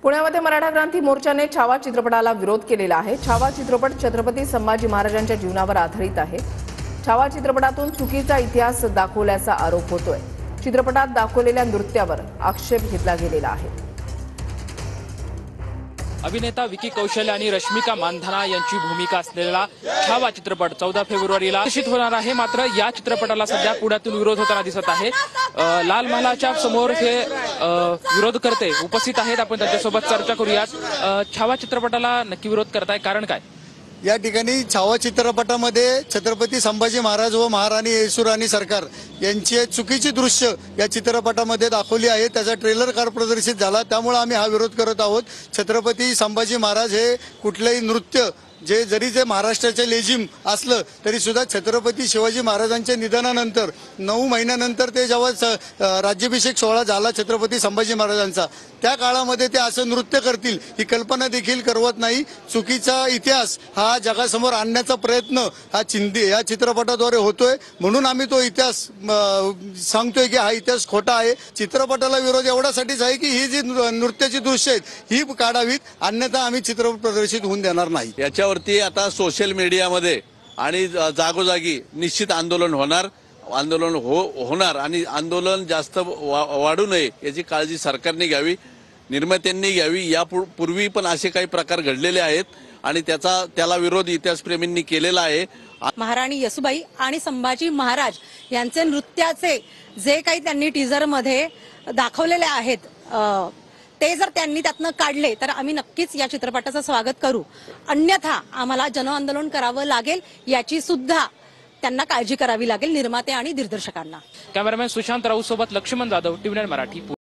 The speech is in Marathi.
पुण्यामध्ये मराठा क्रांती मोर्चाने छावा चित्रपटाला विरोध केलेला आहे। छावा चित्रपट छत्रपती संभाजी महाराजांच्या जीवनावर आधारित आहे। छावा चित्रपटातून चुकीचा इतिहास दाखवल्याचा आरोप होतोय। चित्रपटात दाखवलेल्या नृत्यावर आक्षेप घेतला गेलेला आहे। अभिनेता विकी कौशल आणि रश्मिका मानधना यांची भूमिका असलेला छावा चित्रपट 14 फेब्रुवारीला प्रदर्शित होणार आहे। मात्र या चित्रपटाला सध्या पुण्यातून विरोध होताना दिसत आहे। लाल महालाच्या समोर हे विरोधकर्ते उपस्थित आहेत। आपण त्यांच्यासोबत चर्चा करूयात। छावा चित्रपटाला नक्की विरोध करताय, कारण काय? या ठिकाणी छावा चित्रपटामध्ये छत्रपती संभाजी महाराज व महाराणी येसुराणी सरकार यांची चुकीची दृश्य या चित्रपटामध्ये दाखवली आहे। त्याचा ट्रेलर काल प्रदर्शित झाला, त्यामुळे आम्ही हा विरोध करत आहोत। छत्रपती संभाजी महाराज हे कुठलेही नृत्य जरी महाराष्ट्राचे लेझिम असलं तरी सुद्धा छत्रपती शिवाजी महाराजांच्या निधनानंतर 9 महिन्यानंतर ते जेव्हा राज्याभिषेक सोहळा झाला छत्रपती संभाजी महाराजांचा, त्या काळामध्ये ते असं नृत्य करतील ही कल्पना देखील करवत नाही। चुकीचा इतिहास हा जगासमोर आणण्याचा प्रयत्न हा या चित्रपटाद्वारे होतोय, म्हणून आम्ही तो इतिहास सांगतोय की हा इतिहास खोटा आहे। चित्रपटाला विरोध एवढ्यासाठीच आहे की ही जी नृत्याची दृश्य आहेत ही काढावीत, अन्यथा आम्ही चित्रपट प्रदर्शित होऊन देणार नाही। याच्यावरती आता सोशल मीडियामध्ये आणि जागोजागी निश्चित आंदोलन होणार आणि आंदोलन जास्त वाढू नये याची काळजी सरकारने घ्यावी, निर्मात्यांनी घ्यावी। यापूर्वी पण असे काही प्रकार घडलेले आहेत आणि त्याला विरोध इतिहासप्रेमींनी केलेला आहे। महाराणी येसुबाई आणि संभाजी महाराज यांचे नृत्याचे जे काही त्यांनी टीजर मध्ये दाखवलेले आहेत ते जर त्यांनी त्यातनं काढले तर आम्ही नक्कीच या चित्रपटाचं स्वागत करू, अन्यथा आम्हाला जनआंदोलन करावं लागेल याची सुद्धा त्यांना काळजी करावी लागेल, निर्माते आणि दिग्दर्शकांना। कॅमेरामॅन सुशांत राऊत सोबत लक्ष्मण जाधव, टीव्ही 9 मराठी।